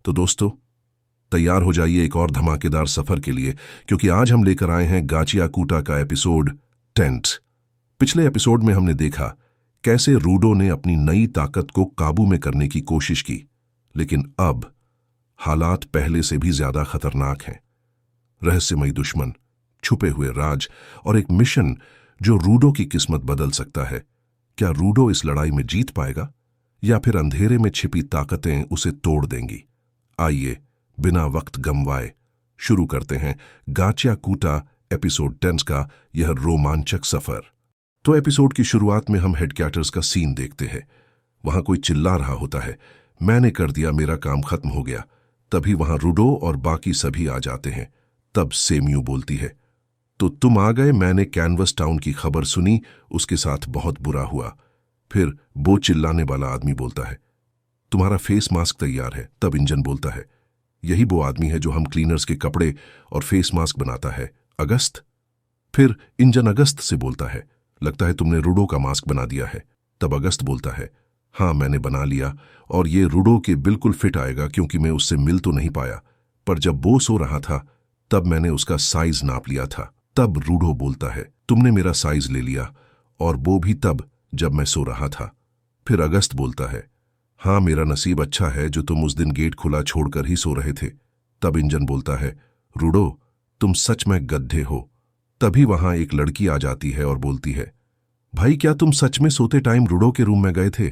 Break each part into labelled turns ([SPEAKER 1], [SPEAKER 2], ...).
[SPEAKER 1] तो दोस्तों, तैयार हो जाइए एक और धमाकेदार सफर के लिए, क्योंकि आज हम लेकर आए हैं गाचियाकूटा का एपिसोड 10। पिछले एपिसोड में हमने देखा कैसे रूडो ने अपनी नई ताकत को काबू में करने की कोशिश की, लेकिन अब हालात पहले से भी ज्यादा खतरनाक हैं। रहस्यमयी दुश्मन, छुपे हुए राज और एक मिशन जो रूडो की किस्मत बदल सकता है। क्या रूडो इस लड़ाई में जीत पाएगा या फिर अंधेरे में छिपी ताकतें उसे तोड़ देंगी? आइए बिना वक्त गंवाए शुरू करते हैं गाचियाकूटा एपिसोड 10 का यह रोमांचक सफर। तो एपिसोड की शुरुआत में हम हेडक्वार्टर्स का सीन देखते हैं। वहां कोई चिल्ला रहा होता है, मैंने कर दिया, मेरा काम खत्म हो गया। तभी वहां रूडो और बाकी सभी आ जाते हैं। तब सेम्यू बोलती है, तो तुम आ गए, मैंने कैनवस टाउन की खबर सुनी, उसके साथ बहुत बुरा हुआ। फिर वो चिल्लाने वाला आदमी बोलता है, तुम्हारा फेस मास्क तैयार है। तब इंजन बोलता है, यही वो आदमी है जो हम क्लीनर्स के कपड़े और फेस मास्क बनाता है, अगस्त। फिर इंजन अगस्त से बोलता है, लगता है तुमने रूडो का मास्क बना दिया है। तब अगस्त बोलता है, हाँ मैंने बना लिया, और ये रूडो के बिल्कुल फिट आएगा, क्योंकि मैं उससे मिल तो नहीं पाया, पर जब वो सो रहा था तब मैंने उसका साइज नाप लिया था। तब रूडो बोलता है, तुमने मेरा साइज ले लिया, और वो भी तब जब मैं सो रहा था। फिर अगस्त बोलता है, हाँ मेरा नसीब अच्छा है जो तुम उस दिन गेट खुला छोड़कर ही सो रहे थे। तब इंजन बोलता है, रूडो तुम सच में गड्ढे हो। तभी वहां एक लड़की आ जाती है और बोलती है, भाई क्या तुम सच में सोते टाइम रूडो के रूम में गए थे?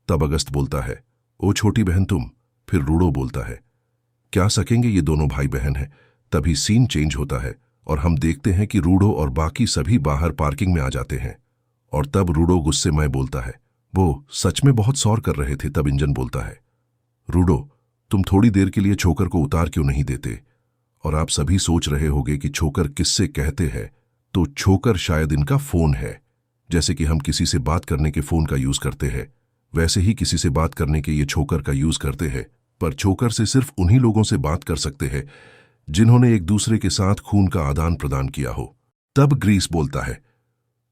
[SPEAKER 1] तब अगस्त बोलता है, ओ छोटी बहन तुम। फिर रूडो बोलता है, क्या सकेंगे ये दोनों भाई बहन हैं। तभी सीन चेंज होता है और हम देखते हैं कि रूडो और बाकी सभी बाहर पार्किंग में आ जाते हैं। और तब रूडो गुस्से में बोलता है, वो सच में बहुत सौर कर रहे थे। तब इंजन बोलता है, रूडो तुम थोड़ी देर के लिए छोकर को उतार क्यों नहीं देते? और आप सभी सोच रहे होंगे कि छोकर किससे कहते हैं, तो छोकर शायद इनका फोन है। जैसे कि हम किसी से बात करने के फोन का यूज करते हैं, वैसे ही किसी से बात करने के ये छोकर का यूज करते हैं। पर छोकर से सिर्फ उन्हीं लोगों से बात कर सकते हैं जिन्होंने एक दूसरे के साथ खून का आदान प्रदान किया हो। तब ग्रीस बोलता है,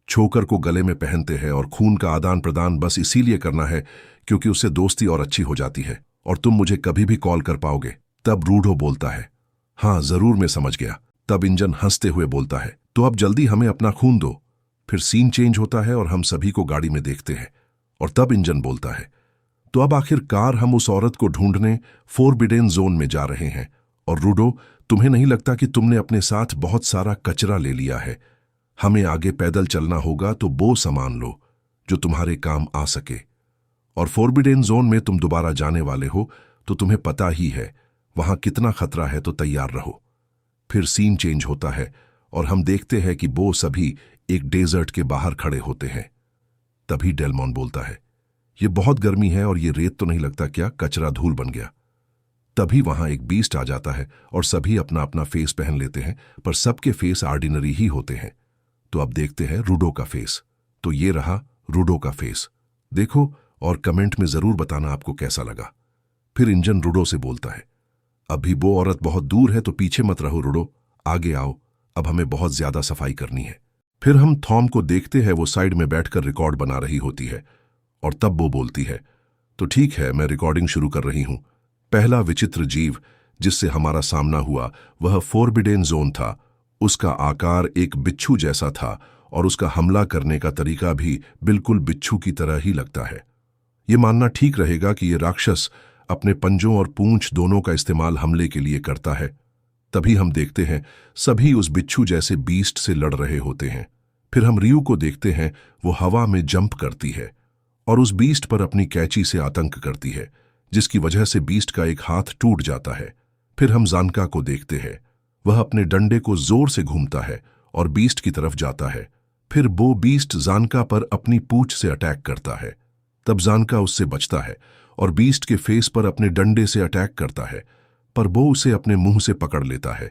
[SPEAKER 1] छोकर को गले में पहनते हैं और खून का आदान प्रदान बस इसीलिए करना है क्योंकि उससे दोस्ती और अच्छी हो जाती है, और तुम मुझे कभी भी कॉल कर पाओगे। तब रूडो बोलता है, हाँ जरूर मैं समझ गया। तब इंजन हंसते हुए बोलता है, तो अब जल्दी हमें अपना खून दो। फिर सीन चेंज होता है और हम सभी को गाड़ी में देखते हैं। और तब इंजन बोलता है, तो अब आखिरकार हम उस औरत को ढूंढने फोरबिडेन जोन में जा रहे हैं। और रूडो तुम्हें नहीं लगता कि तुमने अपने साथ बहुत सारा कचरा ले लिया है? हमें आगे पैदल चलना होगा, तो वो सामान लो जो तुम्हारे काम आ सके। और फोरबिडेन जोन में तुम दोबारा जाने वाले हो, तो तुम्हें पता ही है वहां कितना खतरा है, तो तैयार रहो। फिर सीन चेंज होता है और हम देखते हैं कि वो सभी एक डेजर्ट के बाहर खड़े होते हैं। तभी डेलमॉन बोलता है, ये बहुत गर्मी है और ये रेत तो नहीं लगता क्या कचरा धूल बन गया? तभी वहां एक बीस्ट आ जाता है और सभी अपना अपना फेस पहन लेते हैं, पर सबके फेस ऑर्डिनरी ही होते हैं। तो अब देखते हैं रूडो का फेस। तो ये रहा रूडो का फेस, देखो, और कमेंट में जरूर बताना आपको कैसा लगा। फिर इंजन रूडो से बोलता है, अभी वो औरत बहुत दूर है, तो पीछे मत रहो रूडो, आगे आओ, अब हमें बहुत ज्यादा सफाई करनी है। फिर हम थॉम को देखते हैं, वो साइड में बैठकर रिकॉर्ड बना रही होती है। और तब वो बोलती है, तो ठीक है मैं रिकॉर्डिंग शुरू कर रही हूं। पहला विचित्र जीव जिससे हमारा सामना हुआ वह फोरबिडेन जोन था। उसका आकार एक बिच्छू जैसा था और उसका हमला करने का तरीका भी बिल्कुल बिच्छू की तरह ही लगता है। ये मानना ठीक रहेगा कि ये राक्षस अपने पंजों और पूंछ दोनों का इस्तेमाल हमले के लिए करता है। तभी हम देखते हैं सभी उस बिच्छू जैसे बीस्ट से लड़ रहे होते हैं। फिर हम रियू को देखते हैं, वो हवा में जंप करती है और उस बीस्ट पर अपनी कैंची से आतंक करती है, जिसकी वजह से बीस्ट का एक हाथ टूट जाता है। फिर हम जानका को देखते हैं, वह अपने डंडे को जोर से घूमता है और बीस्ट की तरफ जाता है। फिर वो बीस्ट जानका पर अपनी पूंछ से अटैक करता है। तब जानका उससे बचता है और बीस्ट के फेस पर अपने डंडे से अटैक करता है, पर वो उसे अपने मुंह से पकड़ लेता है।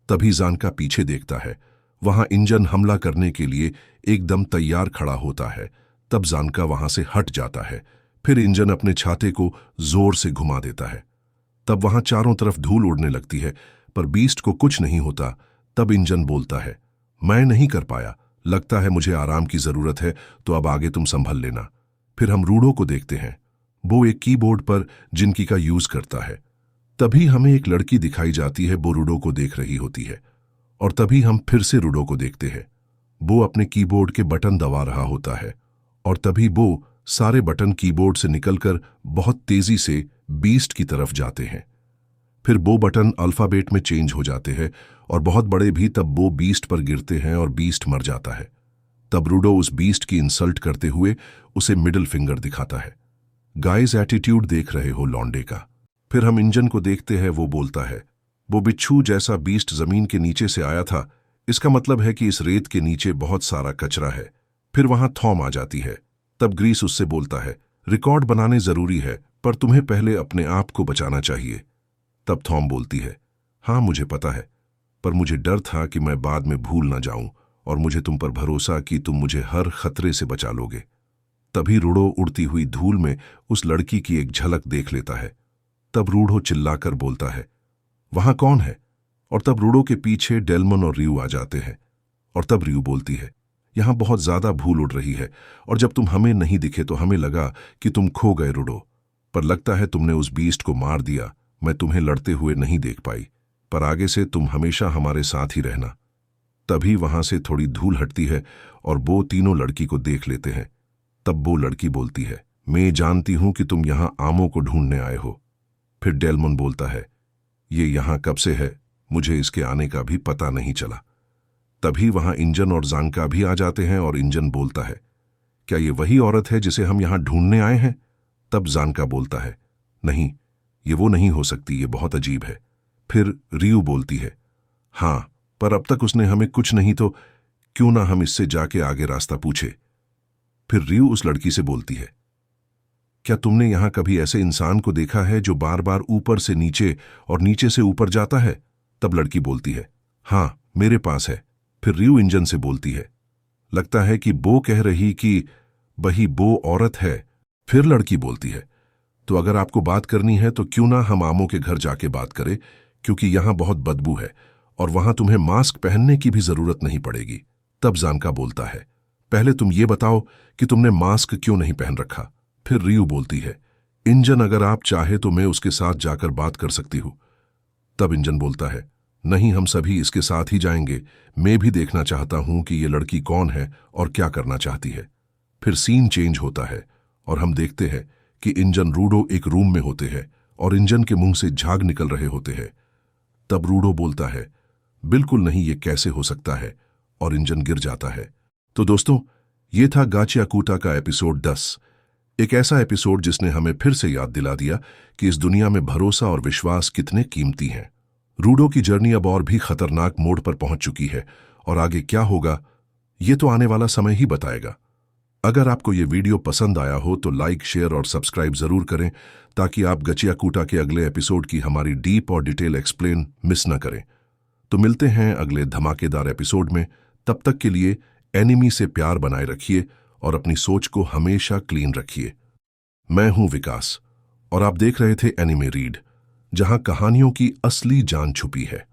[SPEAKER 1] तभी जानका पीछे देखता है, वहां इंजन हमला करने के लिए एकदम तैयार खड़ा होता है। तब जानका वहां से हट जाता है। फिर इंजन अपने छाते को जोर से घुमा देता है। तब वहां चारों तरफ धूल उड़ने लगती है, पर बीस्ट को कुछ नहीं होता। तब इंजन बोलता है, मैं नहीं कर पाया, लगता है मुझे आराम की जरूरत है, तो अब आगे तुम संभल लेना। फिर हम रूडो को देखते हैं, वो एक कीबोर्ड पर जिनकी का यूज करता है। तभी हमें एक लड़की दिखाई जाती है, वो रूडो को देख रही होती है। और तभी हम फिर से रूडो को देखते हैं। वो अपने कीबोर्ड के बटन दबा रहा होता है और तभी वो सारे बटन कीबोर्ड से निकलकर बहुत तेजी से बीस्ट की तरफ जाते हैं। फिर वो बटन अल्फाबेट में चेंज हो जाते हैं और बहुत बड़े भी, तब वो बीस्ट पर गिरते हैं और बीस्ट मर जाता है। तब रूडो उस बीस्ट की इंसल्ट करते हुए उसे मिडिल फिंगर दिखाता है। गाइस, एटीट्यूड देख रहे हो लौंडे का। फिर हम इंजन को देखते हैं, वो बोलता है, वो बिच्छू जैसा बीस्ट जमीन के नीचे से आया था, इसका मतलब है कि इस रेत के नीचे बहुत सारा कचरा है। फिर वहां थॉम आ जाती है। तब ग्रीस उससे बोलता है, रिकॉर्ड बनाने जरूरी है, पर तुम्हें पहले अपने आप को बचाना चाहिए। तब थॉम बोलती है, हाँ मुझे पता है, पर मुझे डर था कि मैं बाद में भूल ना जाऊं और मुझे तुम पर भरोसा कि तुम मुझे हर खतरे से बचा लोगे। तभी रूडो उड़ती हुई धूल में उस लड़की की एक झलक देख लेता है। तब रूडो चिल्लाकर बोलता है, वहां कौन है? और तब रूडो के पीछे डेलमन और रियू आ जाते हैं। और तब रियू बोलती है, यहां बहुत ज्यादा भूल उड़ रही है और जब तुम हमें नहीं दिखे तो हमें लगा कि तुम खो गए रूडो, पर लगता है तुमने उस बीस्ट को मार दिया। मैं तुम्हें लड़ते हुए नहीं देख पाई, पर आगे से तुम हमेशा हमारे साथ ही रहना। तभी वहां से थोड़ी धूल हटती है और वो तीनों लड़की को देख लेते हैं। तब वो लड़की बोलती है, मैं जानती हूं कि तुम यहां आमों को ढूंढने आए हो। फिर डेलमन बोलता है, ये यहां कब से है? मुझे इसके आने का भी पता नहीं चला। तभी वहां इंजन और जानका भी आ जाते हैं और इंजन बोलता है, क्या ये वही औरत है जिसे हम यहां ढूंढने आए हैं? तब जानका बोलता है, नहीं, ये वो नहीं हो सकती, ये बहुत अजीब है। फिर रियू बोलती है, हाँ, पर अब तक उसने हमें कुछ नहीं तो क्यों ना हम इससे जाके आगे रास्ता पूछे। फिर रियू उस लड़की से बोलती है, क्या तुमने यहां कभी ऐसे इंसान को देखा है जो बार बार ऊपर से नीचे और नीचे से ऊपर जाता है? तब लड़की बोलती है, हाँ, मेरे पास है। फिर रियू इंजन से बोलती है, लगता है कि वो कह रही कि वही वो औरत है। फिर लड़की बोलती है, तो अगर आपको बात करनी है तो क्यों ना हम आमों के घर जाके बात करें, क्योंकि यहां बहुत बदबू है और वहां तुम्हें मास्क पहनने की भी जरूरत नहीं पड़ेगी। तब जानका बोलता है, पहले तुम ये बताओ कि तुमने मास्क क्यों नहीं पहन रखा। फिर रियू बोलती है, इंजन, अगर आप चाहे तो मैं उसके साथ जाकर बात कर सकती हूं। तब इंजन बोलता है, नहीं, हम सभी इसके साथ ही जाएंगे। मैं भी देखना चाहता हूं कि ये लड़की कौन है और क्या करना चाहती है। फिर सीन चेंज होता है और हम देखते हैं कि इंजन रूडो एक रूम में होते हैं और इंजन के मुंह से झाग निकल रहे होते हैं। तब रूडो बोलता है, बिल्कुल नहीं, ये कैसे हो सकता है, और इंजन गिर जाता है। तो दोस्तों, ये था गाचियाकूटा का एपिसोड 10। एक ऐसा एपिसोड जिसने हमें फिर से याद दिला दिया कि इस दुनिया में भरोसा और विश्वास कितने कीमती हैं। रूडो की जर्नी अब और भी खतरनाक मोड़ पर पहुंच चुकी है और आगे क्या होगा, ये तो आने वाला समय ही बताएगा। अगर आपको ये वीडियो पसंद आया हो तो लाइक, शेयर और सब्सक्राइब जरूर करें ताकि आप गाचियाकूटा के अगले एपिसोड की हमारी डीप और डिटेल एक्सप्लेन मिस न करें। तो मिलते हैं अगले धमाकेदार एपिसोड में। तब तक के लिए एनिमी से प्यार बनाए रखिए और अपनी सोच को हमेशा क्लीन रखिए। मैं हूं विकास और आप देख रहे थे एनिमे रीड, जहां कहानियों की असली जान छुपी है।